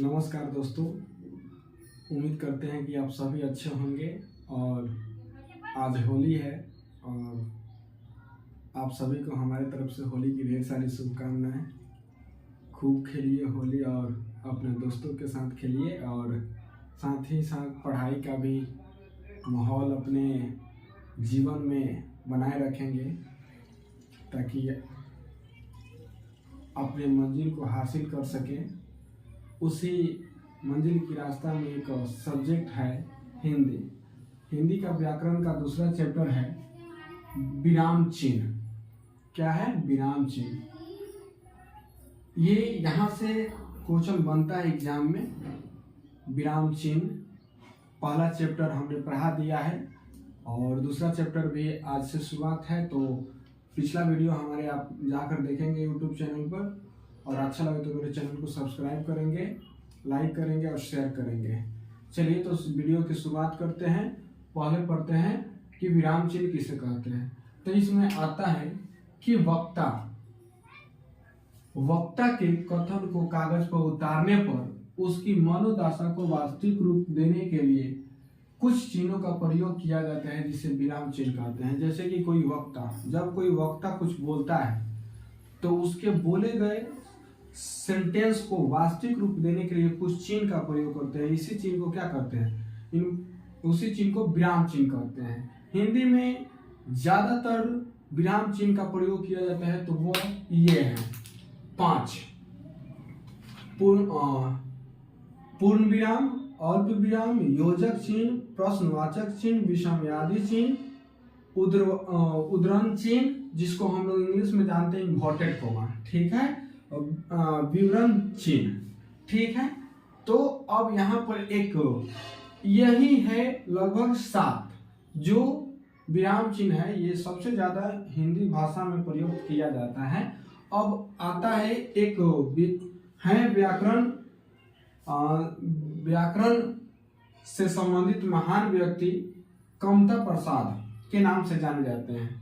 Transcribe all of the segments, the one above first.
नमस्कार दोस्तों। उम्मीद करते हैं कि आप सभी अच्छे होंगे। और आज होली है और आप सभी को हमारे तरफ से होली की ढेर सारी शुभकामनाएं। खूब खेलिए होली और अपने दोस्तों के साथ खेलिए, और साथ ही साथ पढ़ाई का भी माहौल अपने जीवन में बनाए रखेंगे ताकि अपने मंजिल को हासिल कर सकें। उसी मंजिल की रास्ता में एक सब्जेक्ट है हिंदी। हिंदी का व्याकरण का दूसरा चैप्टर है विराम चिन्ह। क्या है? विराम चिन्ह। ये यहाँ से क्वेश्चन बनता है एग्जाम में। विराम चिन्ह पहला चैप्टर हमने पढ़ा दिया है और दूसरा चैप्टर भी आज से शुरुआत है। तो पिछला वीडियो हमारे आप जाकर देखेंगे यूट्यूब चैनल पर, और अच्छा लगे तो मेरे चैनल को सब्सक्राइब करेंगे, लाइक करेंगे और शेयर करेंगे। चलिए तो इस वीडियो की शुरुआत करते हैं। पहले पढ़ते हैं कि विराम चिन्ह किसे कहते हैं। तो इसमें आता है कि वक्ता के कथन को कागज पर उतारने पर उसकी मनोदशा को वास्तविक रूप देने के लिए कुछ चिन्हों का प्रयोग किया जाता है, जिसे विराम चिन्ह कहते हैं। जैसे कि जब कोई वक्ता कुछ बोलता है तो उसके बोले गए सेंटेंस को वास्तविक रूप देने के लिए कुछ चिन्ह का प्रयोग करते हैं। इसी चिन्ह को क्या करते हैं? उसी चिन्ह को विराम चिन्ह कहते हैं। हिंदी में ज्यादातर विराम चिन्ह का प्रयोग किया जाता है, तो वो ये है 5: पूर्ण विराम, अल्प विराम, योजक चिन्ह, प्रश्नवाचक चिन्ह, विषमयादी चिन्ह, उद्धरण चिन्ह, जिसको हम लोग इंग्लिश में जानते हैं इन्वर्टेड कोमा, ठीक है, विवरण चिन्ह, ठीक है। तो अब यहाँ पर एक यही है लगभग 7 जो विराम चिन्ह है। ये सबसे ज्यादा हिंदी भाषा में प्रयोग किया जाता है। अब आता है एक है व्याकरण से संबंधित महान व्यक्ति कमता प्रसाद के नाम से जाने जाते हैं।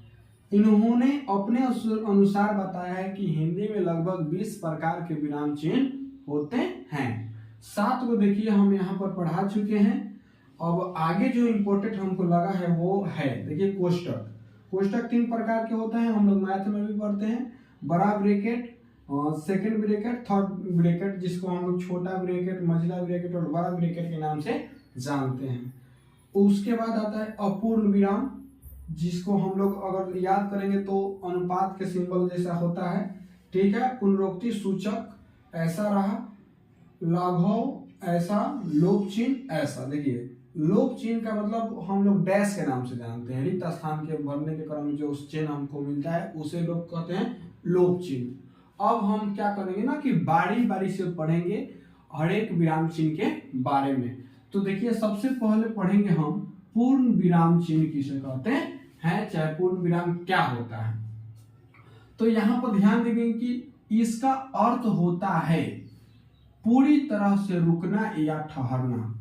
इन्होंने अपने अनुसार बताया है कि हिंदी में लगभग 20 प्रकार के विराम चिन्ह होते हैं। 7 को देखिए हम यहाँ पर पढ़ा चुके हैं। अब आगे जो इम्पोर्टेंट हमको लगा है वो है, देखिए कोष्टक 3 प्रकार के होते हैं। हम लोग मैथ में भी पढ़ते हैं। बड़ा bracket, second bracket, third bracket, जिसको हम लोग छोटा ब्रैकेट, मझला ब्रैकेट और बड़ा ब्रैकेट के नाम से जानते हैं। उसके बाद आता है अपूर्ण विराम, जिसको हम लोग अगर याद करेंगे तो अनुपात के सिंबल जैसा होता है, ठीक है। पुनरोक्ति सूचक ऐसा रहा, लाघव ऐसा, लोप चिन्ह ऐसा। देखिए लोप चिन्ह का मतलब हम लोग डैश के नाम से जानते हैं। रिक्त स्थान के भरने के क्रम में जो चिन्ह हमको मिलता है उसे लोग कहते हैं लोप चिन्ह। अब हम क्या करेंगे ना कि बारी बारी से पढ़ेंगे हर एक विराम चिन्ह के बारे में। तो देखिए सबसे पहले पढ़ेंगे हम पूर्ण विराम चिन्ह किसे कहते हैं, चाहे पूर्ण विराम क्या होता है। तो यहाँ पर ध्यान देंगे कि इसका अर्थ होता है पूरी तरह से रुकना या ठहरना।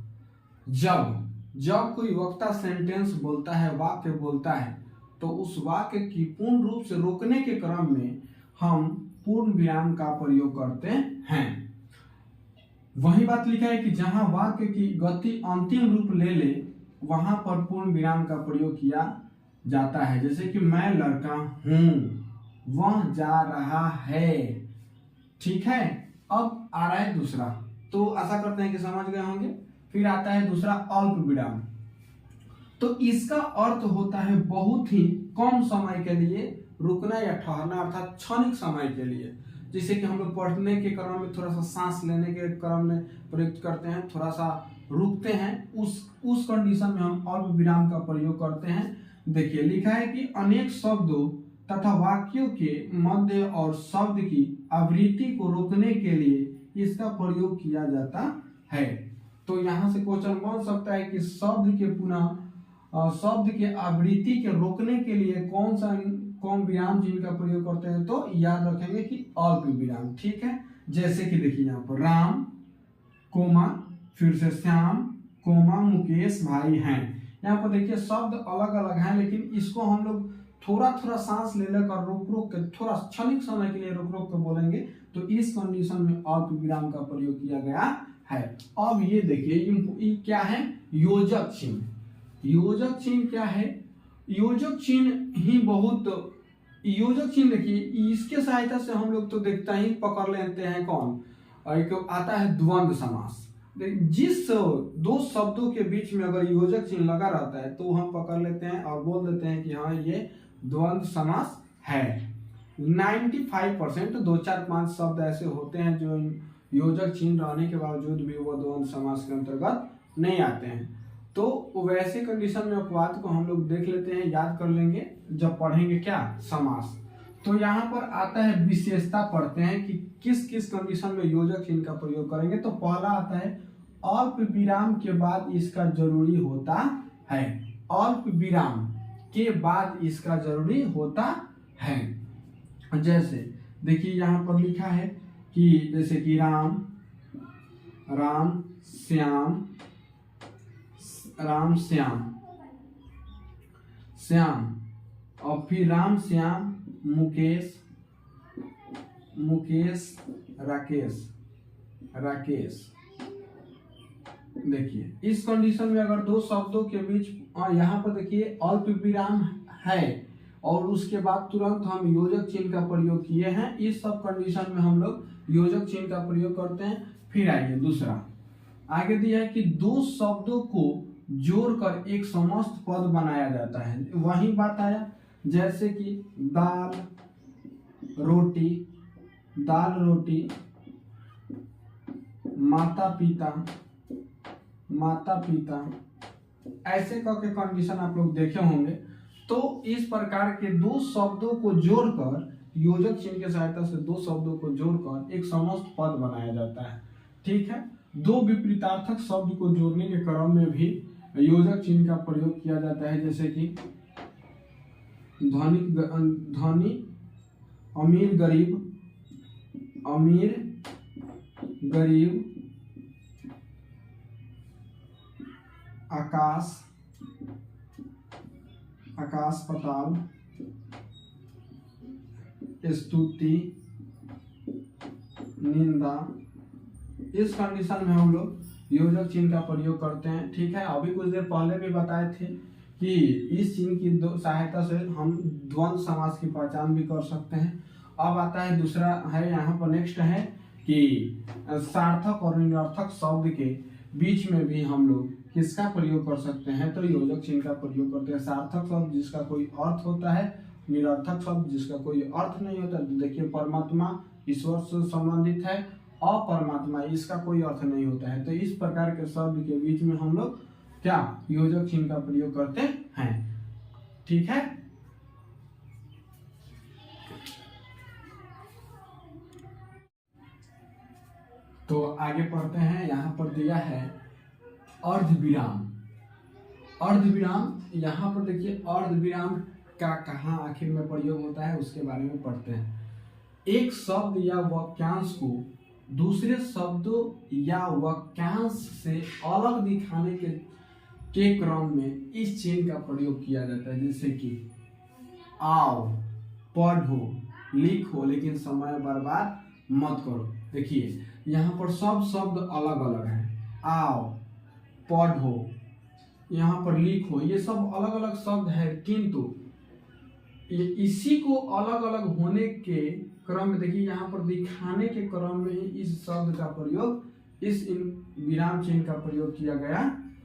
जब कोई वक्ता सेंटेंस बोलता है, वाक्य बोलता है, तो उस वाक्य की पूर्ण रूप से रोकने के क्रम में हम पूर्ण विराम का प्रयोग करते हैं। वही बात लिखा है कि जहां वाक्य की गति अंतिम रूप ले ले वहां पर पूर्ण विराम का प्रयोग किया जाता है। जैसे कि मैं लड़का हूं, वह जा रहा है, ठीक है। अब आ रहा है दूसरा, तो आशा करते हैं कि समझ गए होंगे। फिर आता है दूसरा अल्प विराम। तो इसका अर्थ होता है बहुत ही कम समय के लिए रुकना या ठहरना, अर्थात क्षणिक समय के लिए। जैसे कि हम लोग पढ़ने के क्रम में थोड़ा सा सांस लेने के क्रम में प्रयोग करते हैं, थोड़ा सा रुकते हैं, उस कंडीशन में हम अल्प विराम का प्रयोग करते हैं। देखिए लिखा है कि अनेक शब्दों तथा वाक्यों के मध्य और शब्द की आवृत्ति को रोकने के लिए इसका प्रयोग किया जाता है। तो यहाँ से क्वेश्चन बन सकता है कि शब्द के आवृत्ति के रोकने के लिए कौन विराम चिन्ह का प्रयोग करते हैं, तो याद रखेंगे कि अल्प विराम, ठीक है। जैसे कि देखिए यहाँ पर राम कोमा, फिर से श्याम कोमा, मुकेश भाई हैं। यहाँ पर देखिए शब्द अलग अलग हैं, लेकिन इसको हम लोग थोड़ा थोड़ा सांस ले लेकर रोक के थोड़ा क्षणिक समय के लिए रोक के बोलेंगे, तो इस कंडीशन में अल्प विराम का प्रयोग किया गया है। अब ये देखिए ये क्या है, योजक चिन्ह। योजक चिन्ह क्या है, योजक चिन्ह ही बहुत, योजक चिन्ह देखिए इसके सहायता से हम लोग तो देखता ही पकड़ लेते हैं कौन, एक आता है द्वंद्व समास। जिस दो शब्दों के बीच में अगर योजक चिन्ह लगा रहता है तो हम पकड़ लेते हैं और बोल देते हैं कि हाँ ये द्वंद्व समास है। 95% 2-4-5 शब्द ऐसे होते हैं जो योजक चिन्ह रहने के बावजूद भी वो द्वंद्व समास के अंतर्गत नहीं आते हैं। तो वैसे कंडीशन में अपवाद को हम लोग देख लेते हैं, याद कर लेंगे जब पढ़ेंगे क्या, समास। तो यहाँ पर आता है विशेषता, पढ़ते हैं कि किस किस कंडीशन में योजक चिन्ह का प्रयोग करेंगे। तो पहला आता है अल्प विराम के बाद इसका जरूरी होता है। अल्प विराम के बाद इसका जरूरी होता है। जैसे देखिए यहाँ पर लिखा है कि जैसे कि राम, राम श्याम, राम श्याम, श्याम, और फिर राम श्याम मुकेश, मुकेश राकेश, राकेश। देखिए इस कंडीशन में अगर दो शब्दों के बीच यहाँ पर देखिए अल्प विराम है और उसके बाद तुरंत हम योजक चिन्ह का प्रयोग किए हैं, इस सब कंडीशन में हम लोग योजक चिन्ह का प्रयोग करते हैं। फिर आइए दूसरा, आगे दिया है कि दो शब्दों को जोड़कर एक समस्त पद बनाया जाता है। वही बात आया जैसे कि दाल रोटी, दाल रोटी, माता पिता, माता पिता, ऐसे करके कंडीशन आप लोग देखे होंगे। तो इस प्रकार के दो शब्दों को जोड़कर योजक चिन्ह की सहायता से दो शब्दों को जोड़कर एक समस्त पद बनाया जाता है। ठीक है, दो विपरीतार्थक शब्द को जोड़ने के क्रम में भी योजक चिन्ह का प्रयोग किया जाता है। जैसे कि धनी अमीर गरीब, अमीर गरीब, आकाश, आकाश पाताल, स्तुति, निंदा। इस कंडीशन में हम लोग योजक चिन्ह का प्रयोग करते हैं। ठीक है, अभी कुछ देर पहले भी बताए थे कि इस चिन्ह की सहायता से हम द्वंद्व समास की पहचान भी कर सकते हैं। अब आता है दूसरा है, यहाँ पर नेक्स्ट है कि सार्थक और निरर्थक शब्द के बीच में भी हम लोग किसका प्रयोग कर सकते हैं, तो योजक चिन्ह का प्रयोग करते हैं। सार्थक शब्द जिसका कोई अर्थ होता है, निरर्थक शब्द जिसका कोई अर्थ नहीं होता। देखिए परमात्मा ईश्वर से संबंधित है, अपरमात्मा इसका कोई अर्थ नहीं होता है। तो इस प्रकार के शब्द के बीच में हम लोग क्या योजक चिन्ह का प्रयोग करते हैं। ठीक है, तो आगे पढ़ते हैं। यहाँ पर दिया है अर्धविराम। अर्धविराम, यहाँ पर देखिए अर्धविराम का कहाँ आखिर में प्रयोग होता है उसके बारे में पढ़ते हैं। एक शब्द या वाक्यांश को दूसरे शब्दों या वाक्यांश से अलग दिखाने के क्रम में इस चिन्ह का प्रयोग किया जाता है। जैसे कि आओ, पढ़ो, लिखो, लेकिन समय बर्बाद मत करो। देखिए यहाँ पर सब शब्द अलग अलग हैं। आओ, पढ़ो, यहाँ पर लिखो, ये सब अलग अलग शब्द है, किंतु इसी को अलग अलग होने के क्रम में देखिए यहाँ पर दिखाने के क्रम में ही इस शब्द का प्रयोग, इस विराम चिन्ह का प्रयोग किया गया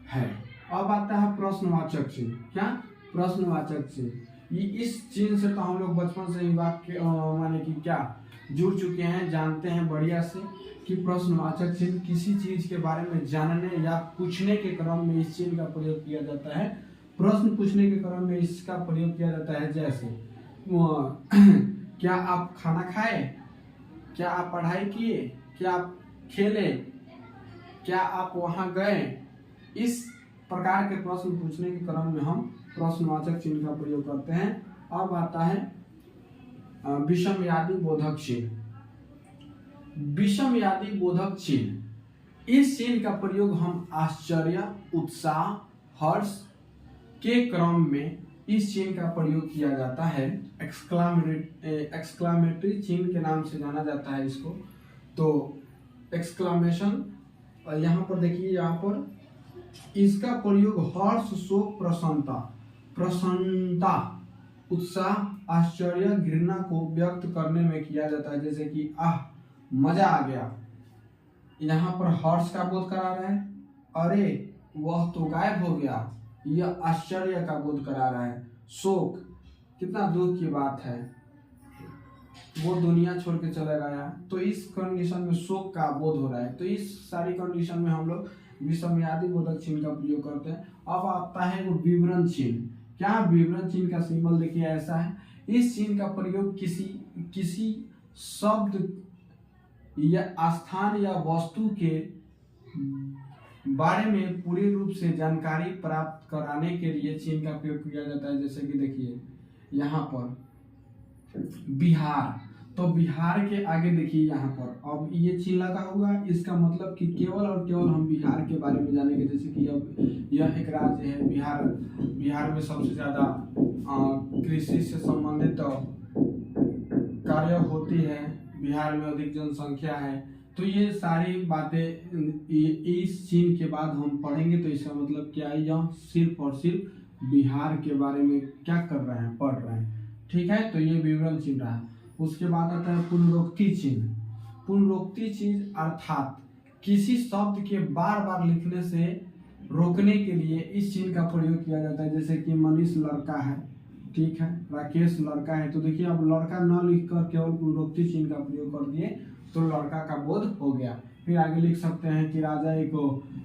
है। अब आता है प्रश्नवाचक चिन्ह। क्या प्रश्नवाचक चिन्ह, ये इस चिन्ह से तो हम लोग बचपन से ही वाक्य माने कि क्या जुड़ चुके हैं, जानते हैं बढ़िया से कि प्रश्नवाचक चिन्ह किसी चीज के बारे में जानने या पूछने के क्रम में इस चिन्ह का प्रयोग किया जाता है। प्रश्न पूछने के क्रम में इसका प्रयोग किया जाता है। जैसे क्या आप खाना खाए, क्या आप पढ़ाई किए, क्या आप खेले, क्या आप वहां गए। इस प्रकार के प्रश्न पूछने के क्रम में हम प्रश्नवाचक चिन्ह का प्रयोग करते हैं। अब आता है विषमयादि बोधक चिन्ह। विषमयादि बोधक चिन्ह, इस चिन्ह का प्रयोग हम आश्चर्य, उत्साह, हर्ष के क्रम में इस चिन्ह का प्रयोग किया जाता है। एक्सक्लामेटरी चिन्ह के नाम से जाना जाता है इसको। तो एक्सक्लामेशन और यहाँ पर देखिए, यहाँ पर इसका प्रयोग हर्ष, शोक, प्रसन्नता, प्रसन्नता, उत्साह, आश्चर्य, घृणा को व्यक्त करने में किया जाता है। जैसे कि आह, मजा आ गया, यहाँ पर हर्ष का बोध करा रहा है, अरे वह तो गायब हो गया, यह आश्चर्य का बोध करा रहा है। शोक, कितना दुख की बात है, वो दुनिया छोड़ के चला गया, तो इस कंडीशन में शोक का बोध हो रहा है। तो इस सारी कंडीशन में हम लोग विसमयादि बोधक चिन्ह का प्रयोग करते हैं। अब आता है वो विवरण चिन्ह। क्या विवरण चिन्ह का सिंबल देखिए ऐसा है। इस चिन्ह का प्रयोग किसी शब्द या स्थान या वस्तु के बारे में पूरी रूप से जानकारी प्राप्त कराने के लिए चिन्ह का प्रयोग किया जाता है। जैसे कि देखिए यहाँ पर बिहार, तो बिहार के आगे देखिए यहाँ पर अब ये चिन्ह लगा हुआ है। इसका मतलब कि केवल और केवल हम बिहार के बारे में जानेंगे। जैसे कि अब यह एक राज्य है बिहार, बिहार में सबसे ज्यादा कृषि से संबंधित कार्य होती है, बिहार में अधिक जनसंख्या है। तो ये सारी बातें इस चिन्ह के बाद हम पढ़ेंगे। तो इसका मतलब क्या है, यह सिर्फ और सिर्फ बिहार के बारे में क्या कर रहे हैं, पढ़ रहे हैं। ठीक है, तो ये विवरण चिन्ह रहा। उसके बाद आता है पुनरोक्ति चिन्ह। पुनरोक्ति चिन्ह अर्थात किसी शब्द के बार बार लिखने से रोकने के लिए इस चिन्ह का प्रयोग किया जाता है। जैसे कि मनीष लड़का है, ठीक है, राकेश लड़का है, तो देखिए अब लड़का न लिखकर केवल पुनरोक्ति चिन्ह का प्रयोग कर दिए तो लड़का का बोध हो गया। फिर आगे लिख सकते हैं कि राजा एक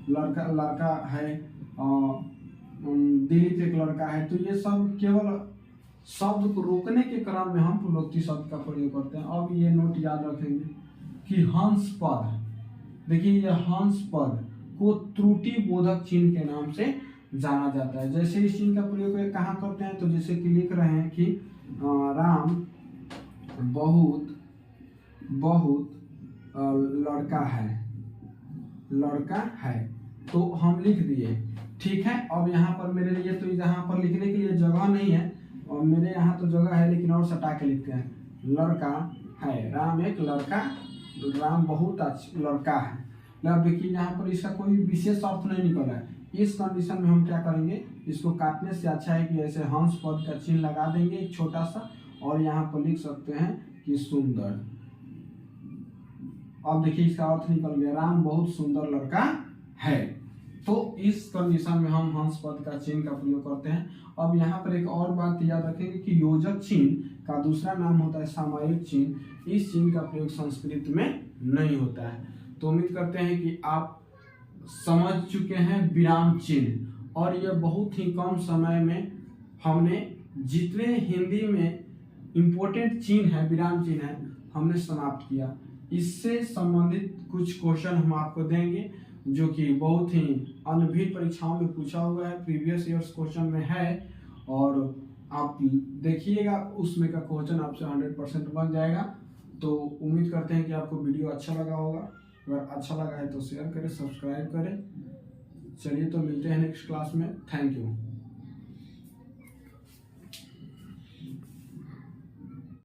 लड़का है, दिलीप एक लड़का है। तो ये सब केवल शब्द को रोकने के क्रम में हम पुनरोक्ति शब्द का प्रयोग करते हैं। अब ये नोट याद रखेंगे कि हंस पद, देखिए ये हंस पद को त्रुटि बोधक चिन्ह के नाम से जाना जाता है। जैसे इस चिन्ह का प्रयोग कहाँ करते हैं, तो जैसे कि लिख रहे हैं कि राम बहुत बहुत लड़का है, तो हम लिख दिए। ठीक है, अब यहाँ पर मेरे लिए तो यहाँ पर लिखने के लिए जगह नहीं है और मेरे यहाँ तो जगह है, लेकिन और सटा के लिखते हैं, लड़का है, राम एक लड़का, राम बहुत अच्छा लड़का है। अब देखिए यहाँ पर इसका कोई विशेष अर्थ नहीं निकला है। इस कंडीशन में हम क्या करेंगे, इसको काटने से अच्छा है कि ऐसे हंस पद का चिन्ह लगा देंगे एक छोटा सा, और यहाँ पर लिख सकते हैं कि सुंदर। अब देखिए इसका अर्थ निकल गया, राम बहुत सुंदर लड़का है। तो इस कंडीशन में हम हंस पद का चिन्ह का प्रयोग करते हैं। अब यहाँ पर एक और बात याद रखेंगे कि योजक चिन्ह का दूसरा नाम होता है सामयिक चिन्ह। इस चिन्ह का प्रयोग संस्कृत में नहीं होता है। तो उम्मीद करते हैं कि आप समझ चुके हैं विराम चिन्ह, और यह बहुत ही कम समय में हमने जितने हिंदी में इम्पोर्टेंट चिन्ह है, विराम चिन्ह है, हमने समाप्त किया। इससे संबंधित कुछ क्वेश्चन हम आपको देंगे जो कि बहुत ही अन्य भी परीक्षाओं में पूछा हुआ है, प्रीवियस ईयर्स क्वेश्चन में है, और आप देखिएगा उसमें का क्वेश्चन आपसे 100% बन जाएगा। तो उम्मीद करते हैं कि आपको वीडियो अच्छा लगा होगा। अगर अच्छा लगा है तो शेयर करें, सब्सक्राइब करें। चलिए तो मिलते हैं नेक्स्ट क्लास में। Thank you.